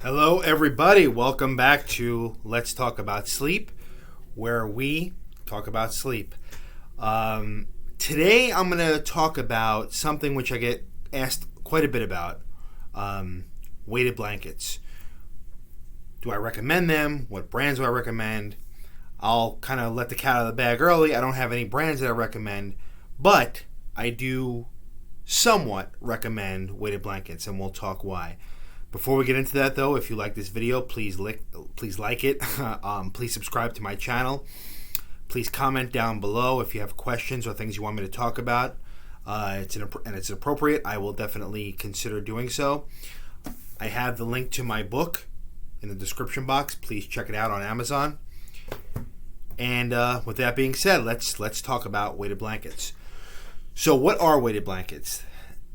Hello, everybody. Welcome back to Let's Talk About Sleep, where we talk about sleep. Today, I'm going to talk about something which I get asked quite a bit about, weighted blankets. Do I recommend them? What brands do I recommend? I'll kind of let the cat out of the bag early. I don't have any brands that I recommend, but I do somewhat recommend weighted blankets, and we'll talk why. Before we get into that, though, if you like this video, please like it. Please subscribe to my channel. Please comment down below if you have questions or things you want me to talk about. It's appropriate. I will definitely consider doing so. I have the link to my book in the description box. Please check it out on Amazon. And with that being said, let's talk about weighted blankets. So, what are weighted blankets?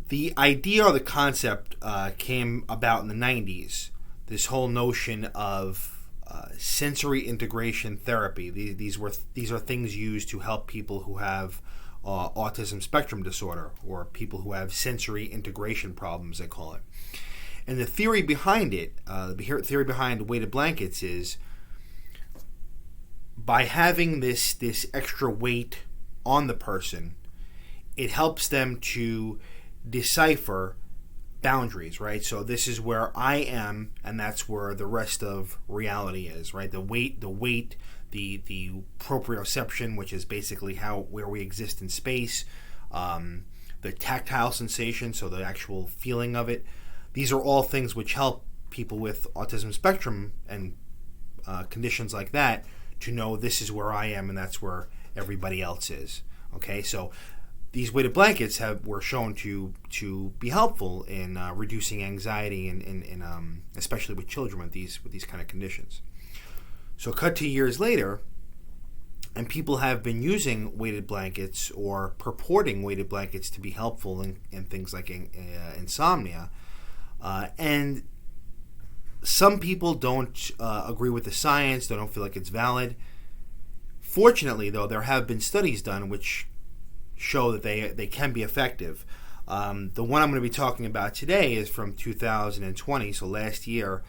The idea or the concept came about in the 90s. This whole notion of sensory integration therapy. These are things used to help people who have autism spectrum disorder, or people who have sensory integration problems, they call it. And the theory behind it, the theory behind weighted blankets is by having this extra weight on the person, it helps them to decipher boundaries, right? So this is where I am, and that's where the rest of reality is, right? The weight, the proprioception, which is basically where we exist in space, the tactile sensation, so the actual feeling of it. These are all things which help people with autism spectrum and conditions like that to know this is where I am and that's where everybody else is. Okay, so these weighted blankets were shown to be helpful in reducing anxiety and especially with children with these kind of conditions. So cut to years later, and people have been using weighted blankets or purporting weighted blankets to be helpful in things like insomnia. And some people don't agree with the science. They don't feel like it's valid. Fortunately, though, there have been studies done which show that they can be effective. The one I'm going to be talking about today is from 2020, so last year,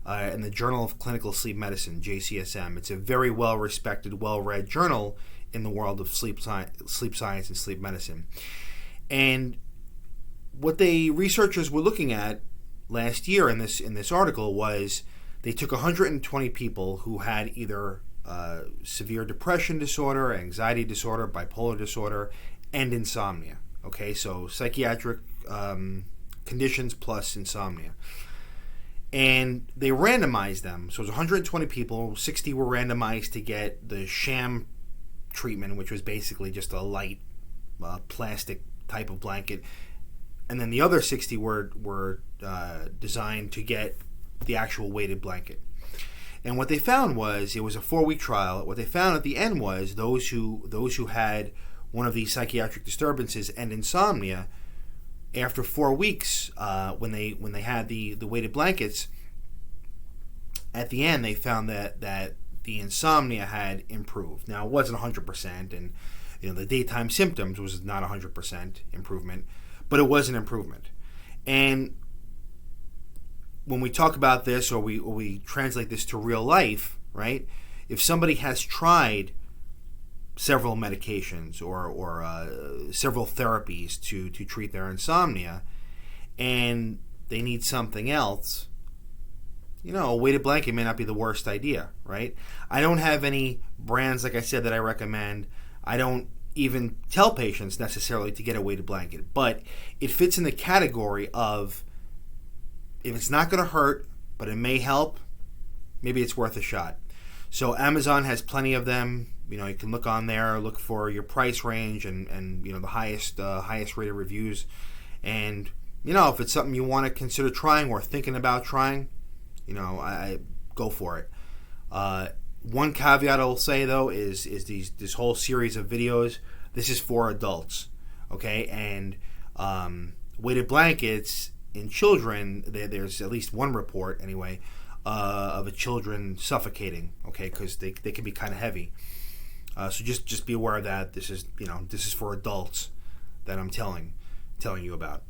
in the Journal of Clinical Sleep Medicine, JCSM. It's a very well-respected, well-read journal in the world of sleep science and sleep medicine. And what researchers were looking at last year in this article was they took 120 people who had either severe depression disorder, anxiety disorder, bipolar disorder, and insomnia. Okay, so psychiatric conditions plus insomnia. And they randomized them. So it was 120 people, 60 were randomized to get the sham treatment, which was basically just a light plastic type of blanket. And then the other 60 were designed to get the actual weighted blanket. And what they found was, it was a 4-week trial. What they found at the end was those who had one of these psychiatric disturbances and insomnia, after 4 weeks, when they had the weighted blankets, at the end they found that the insomnia had improved. Now, it wasn't 100%, and the daytime symptoms was not 100% improvement, but it was an improvement. And when we talk about this, or we translate this to real life, right? If somebody has tried several medications or several therapies to treat their insomnia, and they need something else, a weighted blanket may not be the worst idea, right? I don't have any brands, like I said, that I recommend. I don't even tell patients necessarily to get a weighted blanket, but it fits in the category of, if it's not going to hurt, but it may help, maybe it's worth a shot. So Amazon has plenty of them. You can look on there, look for your price range and the highest rated reviews. And if it's something you want to consider trying or thinking about trying, I go for it. One caveat I'll say, though, is this whole series of videos, this is for adults, okay? And weighted blankets in children, there's at least one report anyway of a children suffocating, okay, because they can be kind of heavy. So just be aware of that. This is for adults that I'm telling you about.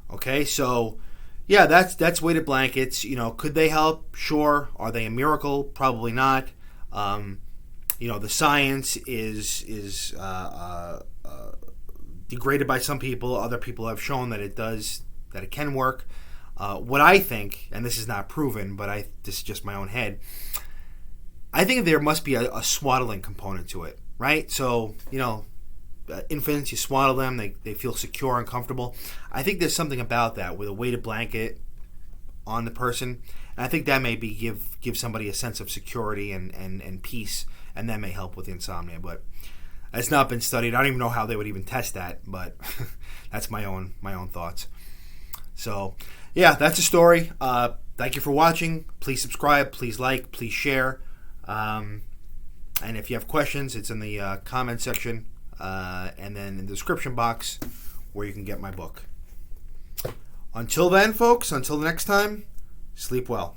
Okay, so yeah, that's weighted blankets. Could they help? Sure. Are they a miracle? Probably not. The science is degraded by some people. Other people have shown that it can work. What I think, and this is not proven, but this is just my own head, I think there must be a swaddling component to it, right? So, infants, you swaddle them, they feel secure and comfortable. I think there's something about that with a weighted blanket on the person, and I think that may give somebody a sense of security and peace, and that may help with insomnia, but it's not been studied. I don't even know how they would even test that, but that's my own thoughts. So, yeah, that's a story. Thank you for watching. Please subscribe. Please like. Please share. And if you have questions, it's in the comment section and then in the description box where you can get my book. Until then, folks, until the next time, sleep well.